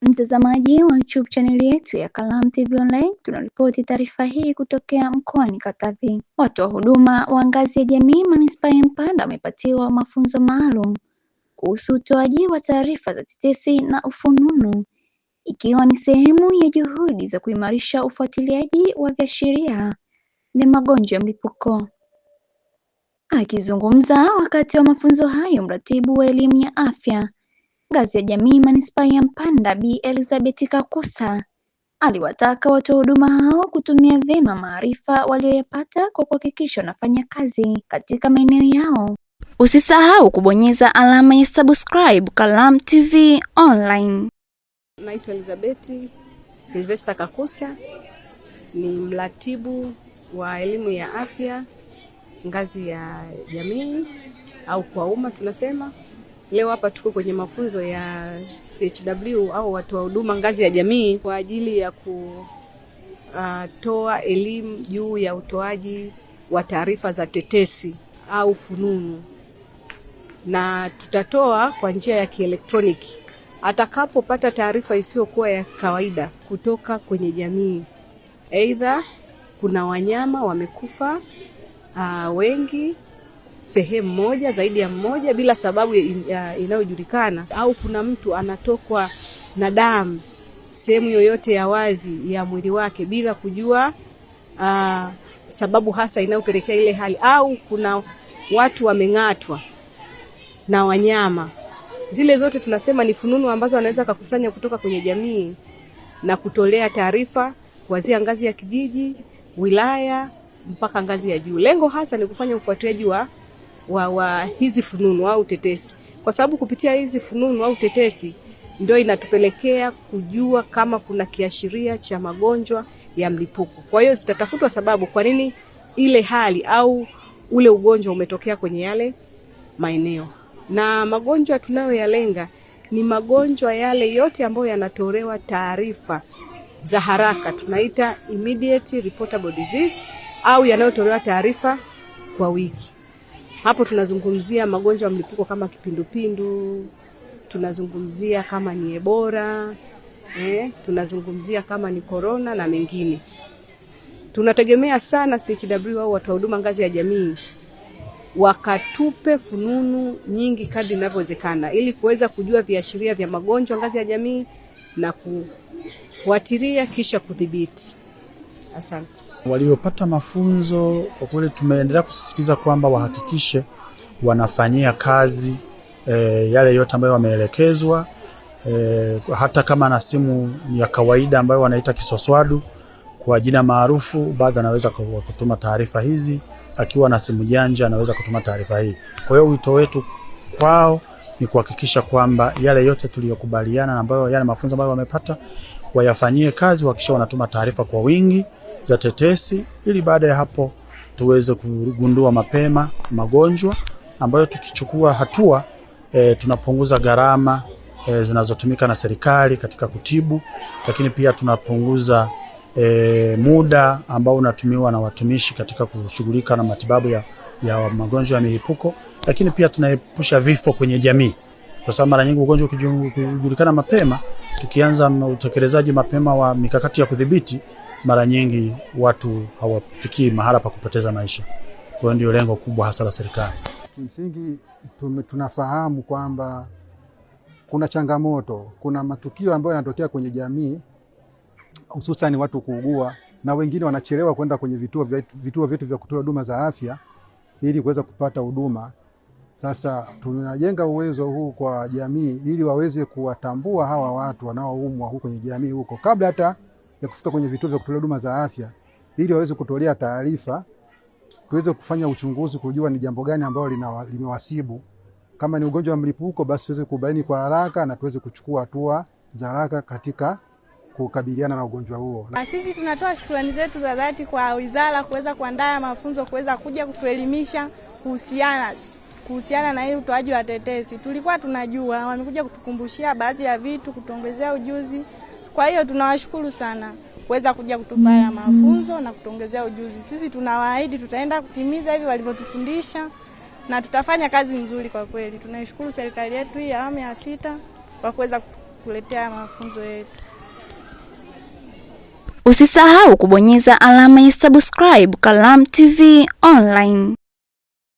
Mtazamaji wa YouTube channel yetu ya Kalamu TV Online, tunaripoti taarifa hii kutokea mkoani Katavi. Watu wa huduma wa ngazi ya jamii manispaa ya Mpanda wamepatiwa mafunzo maalum kuhusu utoaji wa taarifa za tetesi na ufununu, ikiwa ni sehemu ya juhudi za kuimarisha ufuatiliaji wa viashiria vya magonjwa ya mlipuko. Akizungumza wakati wa mafunzo hayo, mratibu wa elimu ya afya ngazi ya jamii manispaa ya Mpanda Bi Elizabeth Kakusa aliwataka watoa huduma hao kutumia vyema maarifa walioyapata kwa kuhakikisha wanafanya kazi katika maeneo yao. Usisahau kubonyeza alama ya subscribe Kalamu TV Online. Naitwa Elizabeth Sylvester Kakusa, ni mratibu wa elimu ya afya ngazi ya jamii au kwa umma tunasema. Leo hapa tuko kwenye mafunzo ya CHW au watu wa huduma ngazi ya jamii kwa ajili ya kutoa elimu juu ya utoaji wa taarifa za tetesi au fununu, na tutatoa kwa njia ya kielektroniki. Atakapopata taarifa isiyokuwa ya kawaida kutoka kwenye jamii, aidha kuna wanyama wamekufa wengi sehemu moja, zaidi ya mmoja bila sababu inayojulikana, au kuna mtu anatokwa na damu sehemu yoyote ya wazi ya mwili wake bila kujua sababu hasa inayopelekea ile hali, au kuna watu wameng'atwa na wanyama. Zile zote tunasema ni fununu ambazo wanaweza kukusanya kutoka kwenye jamii na kutolea taarifa kuanzia ngazi ya kijiji, wilaya mpaka ngazi ya juu. Lengo hasa ni kufanya ufuatiliaji wa hizi fununu au tetesi, kwa sababu kupitia hizi fununu au tetesi ndio inatupelekea kujua kama kuna kiashiria cha magonjwa ya mlipuko. Kwa hiyo zitatafutwa sababu kwa nini ile hali au ule ugonjwa umetokea kwenye yale maeneo. Na magonjwa tunayoyalenga ni magonjwa yale yote ambayo yanatolewa taarifa za haraka, tunaita immediate reportable disease, au yanayotolewa taarifa kwa wiki. Hapo tunazungumzia magonjwa ya mlipuko kama kipindupindu, tunazungumzia kama ni Ebola, tunazungumzia kama ni corona na mengine. Tunategemea sana CHW au watu wa huduma ngazi ya jamii wakatupe fununu nyingi kadri inavyowezekana, ili kuweza kujua viashiria vya magonjwa ngazi ya jamii na kufuatilia kisha kudhibiti. Asante. Waliopata mafunzo kwa kweli tumeendelea kusisitiza kwamba wahakikishe wanafanyia kazi yale yote ambayo wameelekezwa, hata kama na simu ya kawaida ambayo wanaita kiswaswadu kwa jina maarufu, baadhi anaweza kutuma taarifa hizi. Akiwa na simu janja anaweza kutuma taarifa hii. Kwa hiyo wito wetu kwao ni kuhakikisha kwamba yale yote tuliyokubaliana na ambayo yale mafunzo ambayo wamepata wayafanyie kazi, wakisha wanatuma taarifa kwa wingi za tetesi, ili baada ya hapo tuweze kugundua mapema magonjwa ambayo tukichukua hatua tunapunguza gharama zinazotumika na serikali katika kutibu, lakini pia tunapunguza muda ambao unatumiwa na watumishi katika kushughulika na matibabu ya magonjwa ya milipuko, lakini pia tunaepusha vifo kwenye jamii, kwa sababu mara nyingi ugonjwa ukijulikana mapema, tukianza utekelezaji mapema wa mikakati ya kudhibiti, mara nyingi watu hawafikii mahala pa kupoteza maisha. Kwa hiyo ndio lengo kubwa hasa la serikali. Kimsingi tunafahamu kwamba kuna changamoto, kuna matukio ambayo yanatokea kwenye jamii, hususan watu kuugua na wengine wanachelewa kwenda kwenye vituo vyetu vya kutoa huduma za afya ili kuweza kupata huduma. Sasa tunajenga uwezo huu kwa jamii ili waweze kuwatambua hawa watu wanaoumwa huko kwenye jamii huko kabla hata ya kufika kwenye vituo vya kutoa huduma za afya, ili waweze kutolea taarifa, tuweze kufanya uchunguzi kujua ni jambo gani ambalo limewasibu. Kama ni ugonjwa wa mlipuko, basi tuweze kubaini kwa haraka na tuweze kuchukua hatua za haraka katika kukabiliana na ugonjwa huo. Sisi tunatoa shukrani zetu za dhati kwa wizara kuweza kuandaa mafunzo, kuweza kuja kutuelimisha kuhusiana na hii utoaji wa tetesi. Tulikuwa tunajua, wamekuja kutukumbushia baadhi ya vitu, kutuongezea ujuzi. Kwa hiyo tunawashukuru sana kuweza kuja kutupa haya mafunzo na kutuongezea ujuzi. Sisi tunawaahidi tutaenda kutimiza hivi walivyotufundisha na tutafanya kazi nzuri kwa kweli. Tunaishukuru serikali yetu hii ya awamu ya 6 kwa kuweza kutuletea mafunzo yetu. Usisahau kubonyeza alama ya subscribe Kalamu TV Online.